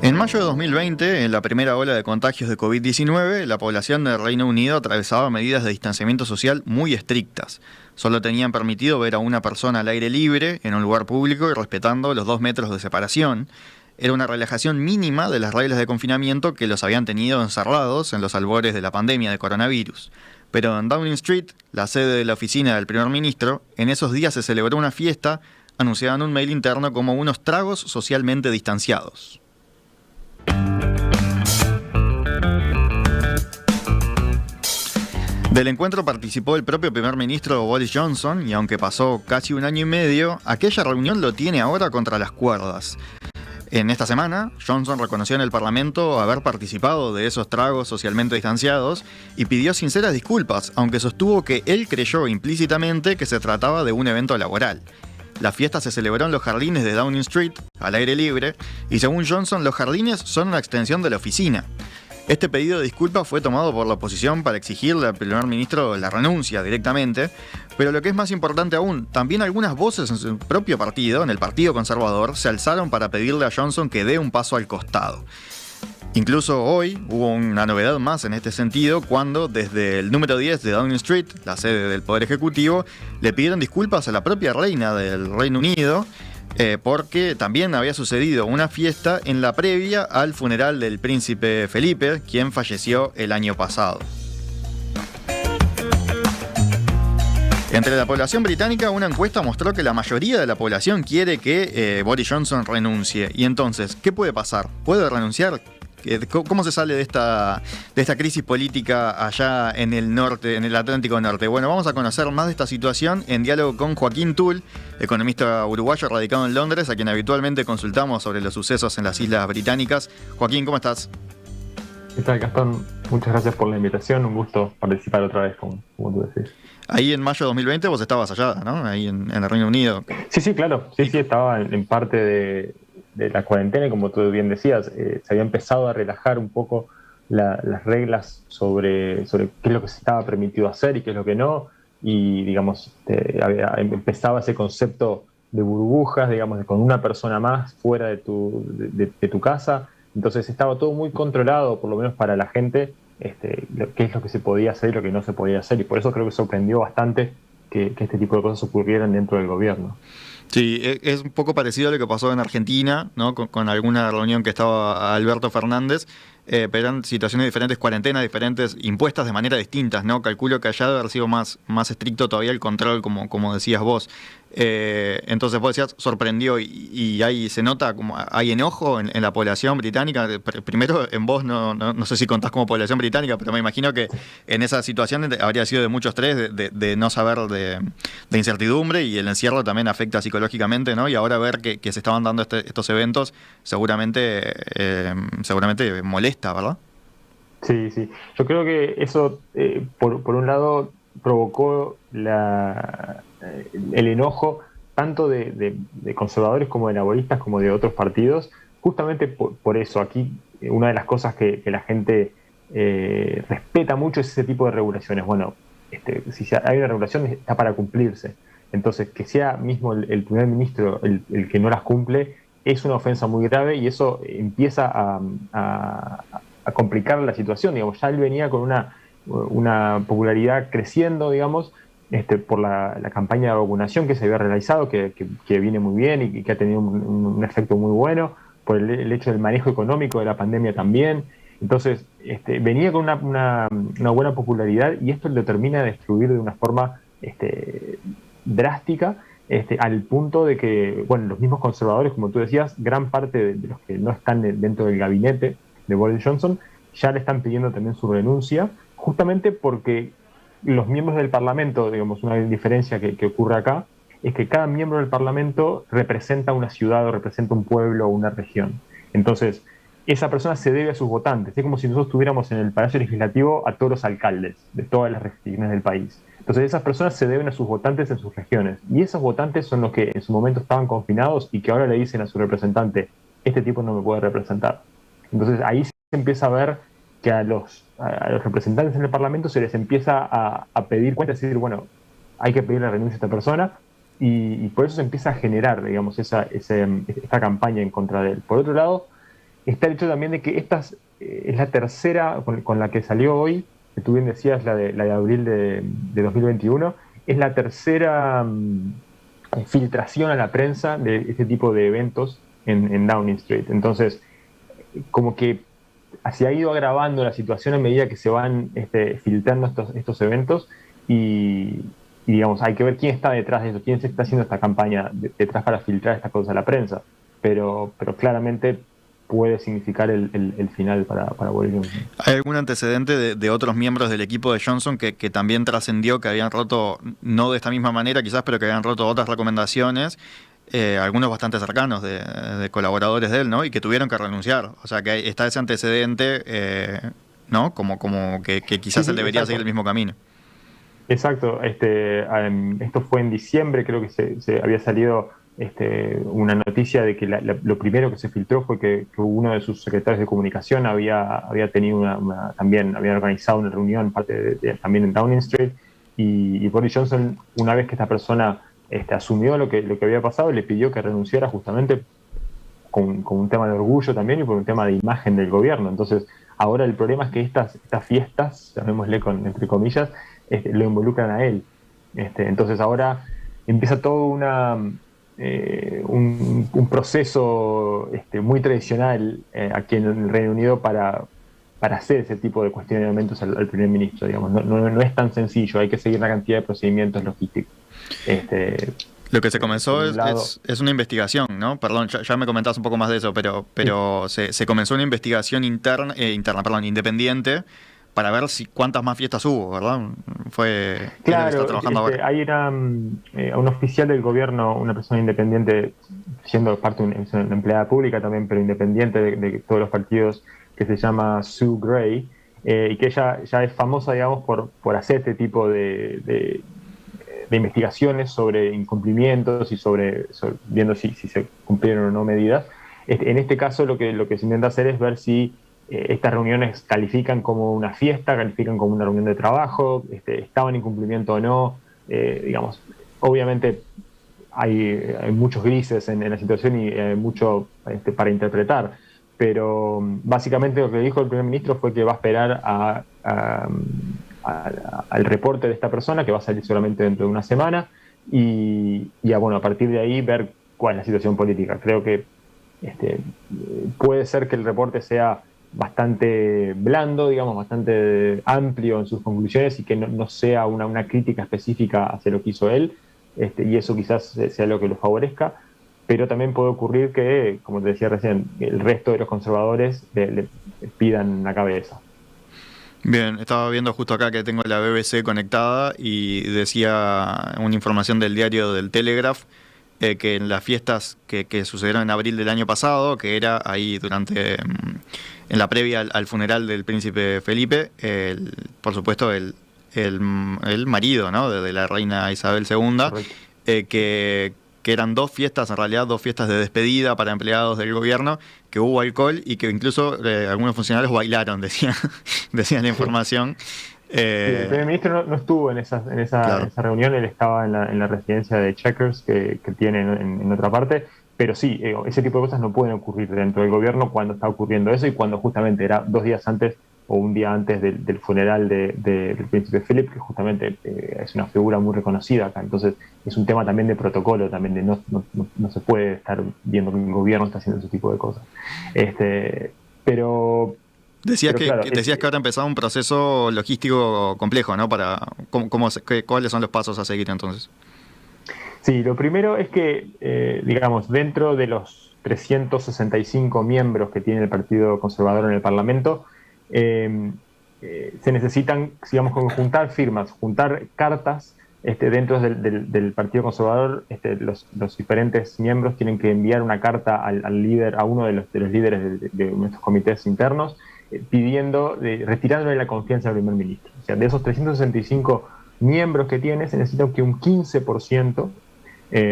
En mayo de 2020, en la primera ola de contagios de COVID-19, la población del Reino Unido atravesaba medidas de distanciamiento social muy estrictas. Solo tenían permitido ver a una persona al aire libre, en un lugar público y respetando los 2 metros de separación. Era una relajación mínima de las reglas de confinamiento que los habían tenido encerrados en los albores de la pandemia de coronavirus. Pero en Downing Street, la sede de la oficina del primer ministro, en esos días se celebró una fiesta, anunciada en un mail interno como unos tragos socialmente distanciados. Del encuentro participó el propio primer ministro Boris Johnson y aunque pasó casi un año y medio, aquella reunión lo tiene ahora contra las cuerdas. En esta semana, Johnson reconoció en el Parlamento haber participado de esos tragos socialmente distanciados y pidió sinceras disculpas, aunque sostuvo que él creyó implícitamente que se trataba de un evento laboral. La fiesta se celebró en los jardines de Downing Street, al aire libre, y según Johnson, los jardines son una extensión de la oficina. Este pedido de disculpas fue tomado por la oposición para exigirle al primer ministro la renuncia directamente, pero lo que es más importante aún, también algunas voces en su propio partido, en el Partido Conservador, se alzaron para pedirle a Johnson que dé un paso al costado. Incluso hoy hubo una novedad más en este sentido cuando desde el número 10 de Downing Street, la sede del Poder Ejecutivo, le pidieron disculpas a la propia reina del Reino Unido porque también había sucedido una fiesta en la previa al funeral del príncipe Felipe, quien falleció el año pasado. Entre la población británica, una encuesta mostró que la mayoría de la población quiere que Boris Johnson renuncie. Y entonces, ¿qué puede pasar? ¿Puede renunciar? ¿Cómo se sale de esta crisis política allá en el norte, en el Atlántico Norte? Bueno, vamos a conocer más de esta situación en diálogo con Joaquín Tull, economista uruguayo radicado en Londres, a quien habitualmente consultamos sobre los sucesos en las Islas Británicas. Joaquín, ¿cómo estás? ¿Qué tal, Gastón? Muchas gracias por la invitación, un gusto participar otra vez, como tú decís. Ahí en mayo de 2020 vos estabas allá, ¿no? Ahí en el Reino Unido. Sí, claro. Sí, estaba en parte de la cuarentena y como tú bien decías, se había empezado a relajar un poco las reglas sobre qué es lo que se estaba permitido hacer y qué es lo que no. Y, digamos, empezaba ese concepto de burbujas, digamos, con una persona más fuera de tu casa. Entonces estaba todo muy controlado, por lo menos para la gente, qué es lo que se podía hacer y lo que no se podía hacer. Y por eso creo que sorprendió bastante que este tipo de cosas ocurrieran dentro del gobierno. Sí, es un poco parecido a lo que pasó en Argentina, ¿no? Con alguna reunión que estaba Alberto Fernández, pero eran situaciones diferentes, cuarentenas diferentes, impuestas de manera distintas, ¿no? Calculo que allá debe haber sido más estricto todavía el control, como decías vos. Entonces vos decías, sorprendió y ahí se nota como hay enojo en la población británica. Primero, en vos no sé si contás como población británica, pero me imagino que en esa situación habría sido de mucho estrés, de no saber, de incertidumbre, y el encierro también afecta psicológicamente, ¿no? Y ahora ver que se estaban dando estos eventos seguramente molesta, ¿verdad? Sí. Yo creo que eso, por un lado, provocó el enojo tanto de conservadores como de laboristas como de otros partidos, justamente por eso. Aquí una de las cosas que la gente respeta mucho es ese tipo de regulaciones. Bueno, si hay una regulación está para cumplirse. Entonces, que sea mismo el primer ministro el que no las cumple es una ofensa muy grave y eso empieza a complicar la situación. Digamos, ya él venía con una popularidad creciendo, digamos, por la campaña de vacunación que se había realizado, que viene muy bien y que ha tenido un efecto muy bueno, por el hecho del manejo económico de la pandemia también. Entonces, venía con una buena popularidad y esto lo termina de destruir de una forma drástica, al punto de que, bueno, los mismos conservadores, como tú decías, gran parte de los que no están dentro del gabinete de Boris Johnson ya le están pidiendo también su renuncia, justamente porque los miembros del Parlamento, digamos, una diferencia que ocurre acá, es que cada miembro del Parlamento representa una ciudad o representa un pueblo o una región. Entonces, esa persona se debe a sus votantes. Es como si nosotros tuviéramos en el Palacio Legislativo a todos los alcaldes de todas las regiones del país. Entonces, esas personas se deben a sus votantes en sus regiones. Y esos votantes son los que en su momento estaban confinados y que ahora le dicen a su representante, este tipo no me puede representar. Entonces, ahí se empieza a ver que a los representantes en el Parlamento se les empieza a pedir cuentas, es decir, bueno, hay que pedir la renuncia a esta persona, y por eso se empieza a generar, digamos, esta campaña en contra de él. Por otro lado, está el hecho también de que esta es la tercera con la que salió hoy, que tú bien decías, la de abril de 2021, es la tercera filtración a la prensa de este tipo de eventos en Downing Street. Entonces, como que se ha ido agravando la situación a medida que se van filtrando estos eventos y, digamos, hay que ver quién está detrás de eso, quién se está haciendo esta campaña detrás para filtrar estas cosas a la prensa. Pero claramente puede significar el final para Boris Johnson. ¿Hay algún antecedente de otros miembros del equipo de Johnson que también trascendió, que habían roto, no de esta misma manera quizás, pero que habían roto otras recomendaciones, algunos bastante cercanos de colaboradores de él, ¿no? Y que tuvieron que renunciar? O sea, que está ese antecedente, ¿no? Como que quizás Sí, él sí, debería exacto. seguir el mismo camino. Exacto, esto fue en diciembre, creo que se había salido una noticia de que lo primero que se filtró fue que uno de sus secretarios de comunicación había tenido también había organizado una reunión también en Downing Street y Boris Johnson, una vez que esta persona asumió lo que había pasado, le pidió que renunciara justamente con un tema de orgullo también y por un tema de imagen del gobierno. Entonces, ahora el problema es que estas fiestas, llamémosle entre comillas, lo involucran a él. Entonces, ahora empieza todo un proceso muy tradicional aquí en el Reino Unido para hacer ese tipo de cuestionamientos al primer ministro. Digamos. No es tan sencillo, hay que seguir una cantidad de procedimientos logísticos. Lo que se Por comenzó un lado, es una investigación, ¿no? Perdón, ya me comentabas un poco más de eso, pero se comenzó una investigación independiente, para ver cuántas más fiestas hubo, ¿verdad? ¿Qué es lo que está claro, trabajando ahora? ahí era un oficial del gobierno, una persona independiente, siendo es una empleada pública también, pero independiente de todos los partidos, que se llama Sue Gray, y que ella ya es famosa, digamos, por hacer este tipo de investigaciones sobre incumplimientos y viendo si se cumplieron o no medidas. En este caso, lo que se intenta hacer es ver si estas reuniones califican como una fiesta, califican como una reunión de trabajo, estaban en cumplimiento o no. Digamos, obviamente hay muchos grises en la situación y hay mucho para interpretar, pero básicamente lo que dijo el primer ministro fue que va a esperar al reporte de esta persona, que va a salir solamente dentro de una semana, bueno, a partir de ahí ver cuál es la situación política. Creo que este, puede ser que el reporte sea bastante blando, digamos, bastante amplio en sus conclusiones y que no sea una crítica específica hacia lo que hizo él, y eso quizás sea lo que lo favorezca, pero también puede ocurrir que, como te decía recién, el resto de los conservadores le pidan la cabeza. Bien, estaba viendo justo acá que tengo la BBC conectada y decía una información del diario del Telegraph, que en las fiestas que sucedieron en abril del año pasado, que era ahí en la previa al funeral del príncipe Felipe, por supuesto el marido, ¿no?, de la reina Isabel II, Correcto. que eran dos fiestas, en realidad dos fiestas de despedida para empleados del gobierno, que hubo alcohol y que incluso algunos funcionarios bailaron, decía la información. Sí, el primer ministro no estuvo en Claro. esa reunión, él estaba en la residencia de Chequers que tiene en otra parte, pero sí, ese tipo de cosas no pueden ocurrir dentro del gobierno cuando está ocurriendo eso y cuando justamente era 2 días antes o un día antes del funeral del príncipe Philip, que justamente es una figura muy reconocida acá. Entonces es un tema también de protocolo, también de no se puede estar viendo que el gobierno está haciendo ese tipo de cosas. Pero, Decías pero que, claro, que- decías que ahora ha empezado un proceso logístico complejo, ¿no? ¿Cuáles son los pasos a seguir entonces? sí, lo primero es que, digamos, dentro de los 365 miembros que tiene el Partido Conservador en el Parlamento, eh, se necesitan, digamos, como juntar firmas, juntar cartas dentro del Partido Conservador. Los diferentes miembros tienen que enviar una carta al líder, a uno de los líderes de nuestros comités internos, retirándole la confianza al primer ministro. O sea, de esos 365 miembros que tiene, se necesita que un 15%,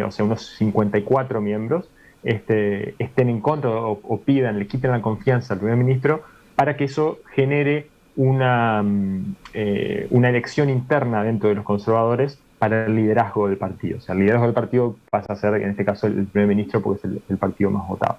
o sea, unos 54 miembros, estén en contra o pidan, le quiten la confianza al primer ministro para que eso genere una elección interna dentro de los conservadores para el liderazgo del partido. O sea, el liderazgo del partido pasa a ser, en este caso, el primer ministro porque es el partido más votado.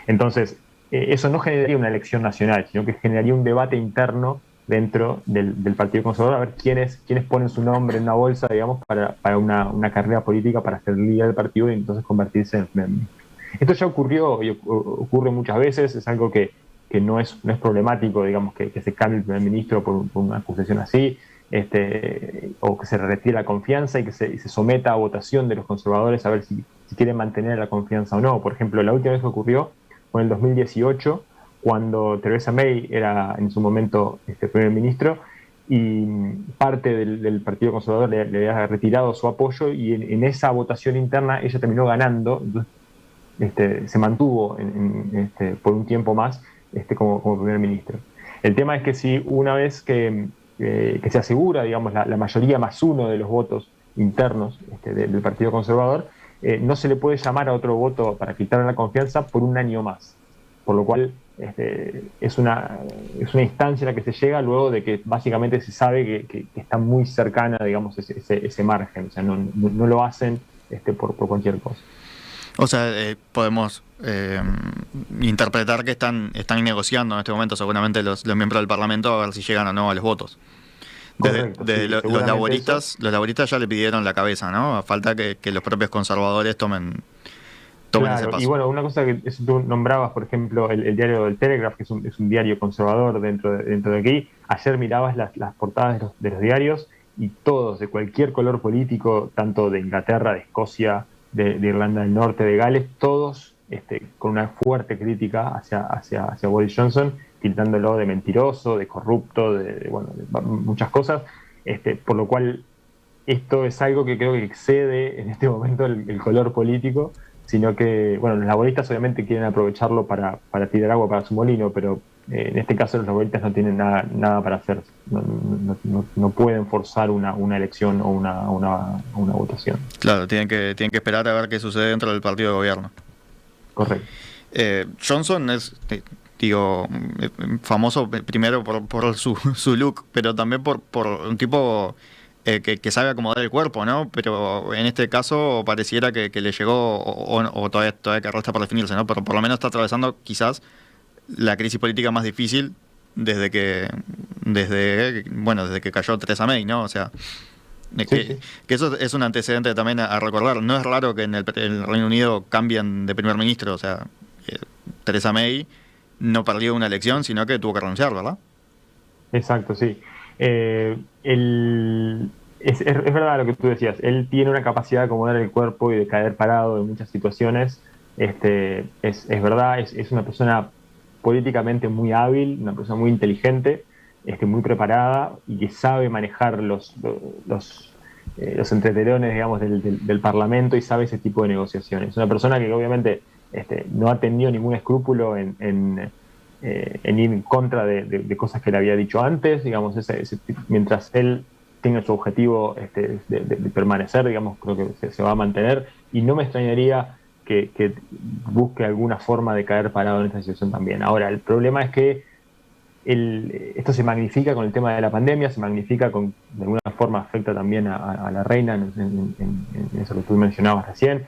Entonces, eso no generaría una elección nacional, sino que generaría un debate interno dentro del Partido Conservador, a ver quiénes ponen su nombre en una bolsa, digamos, para una carrera política, para ser líder del partido y entonces convertirse en primer ministro. Esto ya ocurrió y ocurre muchas veces, es algo que no es problemático, digamos, que se cambie el primer ministro por una acusación así, o que se retire la confianza y se someta a votación de los conservadores a ver si quieren mantener la confianza o no. Por ejemplo, la última vez que ocurrió fue en el 2018, cuando Theresa May era en su momento primer ministro y parte del Partido Conservador le había retirado su apoyo y en esa votación interna ella terminó ganando, entonces se mantuvo por un tiempo más como primer ministro. El tema es que si una vez que se asegura, digamos, la mayoría más uno de los votos internos del Partido Conservador, no se le puede llamar a otro voto para quitarle la confianza por un año más. Por lo cual es una instancia a la que se llega luego de que básicamente se sabe que está muy cercana, digamos, ese margen. O sea, no lo hacen por cualquier cosa. O sea, podemos interpretar que están negociando en este momento seguramente los miembros del Parlamento a ver si llegan o no a los votos. Correcto, sí, Los laboristas ya le pidieron la cabeza, ¿no? A falta que los propios conservadores tomen ese claro, paso. y bueno, una cosa que tú nombrabas, por ejemplo, el diario del Telegraph, que es un diario conservador dentro de aquí. Ayer mirabas las portadas de los diarios y todos, de cualquier color político, tanto de Inglaterra, de Escocia, de Irlanda del Norte, de Gales, todos con una fuerte crítica hacia Boris Johnson, tildándolo de mentiroso, de corrupto, de muchas cosas, por lo cual esto es algo que creo que excede en este momento el color político, sino que, bueno, los laboristas obviamente quieren aprovecharlo para tirar agua para su molino, pero en este caso los laboristas no tienen nada para hacer, no pueden forzar una elección o una votación. Claro, tienen que esperar a ver qué sucede dentro del partido de gobierno. Correcto. Johnson es, famoso primero por su look, pero también por un tipo que sabe acomodar el cuerpo, ¿no? Pero en este caso pareciera que le llegó, o todavía que resta por definirse, ¿no? Pero por lo menos está atravesando quizás la crisis política más difícil desde que cayó Theresa May, ¿no? O sea, que eso es un antecedente también a recordar. No es raro que en el Reino Unido cambien de primer ministro, o sea, Theresa May no perdió una elección, sino que tuvo que renunciar, ¿verdad? Exacto, sí. Es verdad lo que tú decías. Él tiene una capacidad de acomodar el cuerpo y de caer parado en muchas situaciones. Es verdad, es una persona políticamente muy hábil, una persona muy inteligente, muy preparada y que sabe manejar los entretelones, digamos, del Parlamento y sabe ese tipo de negociaciones. Es una persona que obviamente no ha tenido ningún escrúpulo en ir en contra de cosas que le había dicho antes, digamos, mientras él tenga su objetivo de permanecer, digamos, creo que se va a mantener y no me extrañaría que busque alguna forma de caer parado en esta situación también. Ahora, el problema es que esto se magnifica con el tema de la pandemia, se magnifica de alguna forma afecta también a la reina en eso que tú mencionabas recién.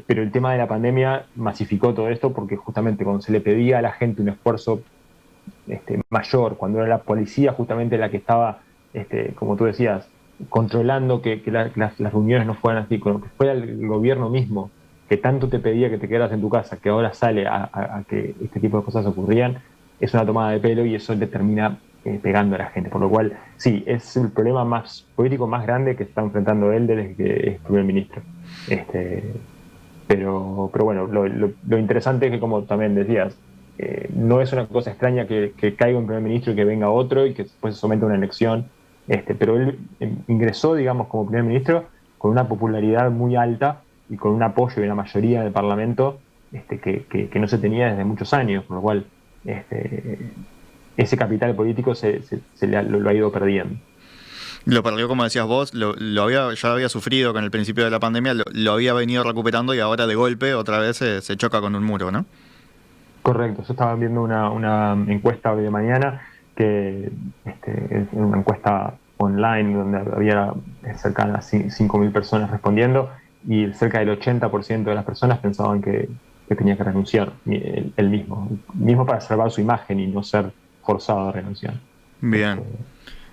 Pero el tema de la pandemia masificó todo esto porque justamente cuando se le pedía a la gente un esfuerzo mayor, cuando era la policía justamente la que estaba, como tú decías, controlando que las reuniones no fueran así, cuando fuera el gobierno mismo que tanto te pedía que te quedaras en tu casa, que ahora sale a que este tipo de cosas ocurrían, es una tomada de pelo y eso le termina pegando a la gente. Por lo cual, sí, es el problema más político más grande que está enfrentando él desde que es primer ministro. Pero bueno, lo interesante es que, como también decías, no es una cosa extraña que caiga un primer ministro y que venga otro y que después se someta a una elección. Pero él ingresó, digamos, como primer ministro con una popularidad muy alta y con un apoyo y una mayoría del Parlamento que no se tenía desde muchos años, por lo cual ese capital político lo ha ido perdiendo. Lo perdió, como decías vos, ya lo había sufrido con el principio de la pandemia, lo había venido recuperando y ahora de golpe otra vez se choca con un muro, ¿no? Correcto, yo estaba viendo una encuesta hoy de mañana, que es una encuesta online donde había cerca de 5.000 personas respondiendo y cerca del 80% de las personas pensaban que que tenía que renunciar él mismo para salvar su imagen y no ser forzado a renunciar. Bien.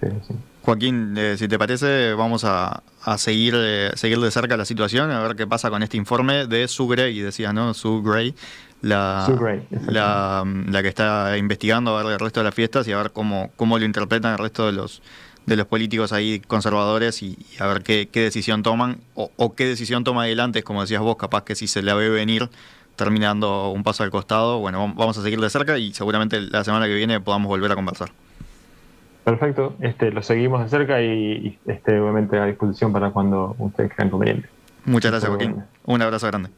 Sí. Joaquín, si te parece, vamos a seguir de cerca la situación, a ver qué pasa con este informe de Sue Gray, decías, ¿no? Sue Gray, Sue Gray, la que está investigando a ver el resto de las fiestas y a ver cómo lo interpretan el resto de los políticos ahí conservadores y a ver qué decisión toman o qué decisión toma adelante, como decías vos, capaz que si se la ve venir terminando un paso al costado. Bueno, vamos a seguir de cerca y seguramente la semana que viene podamos volver a conversar. Perfecto, lo seguimos de cerca y obviamente a disposición para cuando ustedes crean conveniente. Muchas gracias, Joaquín. Un abrazo grande.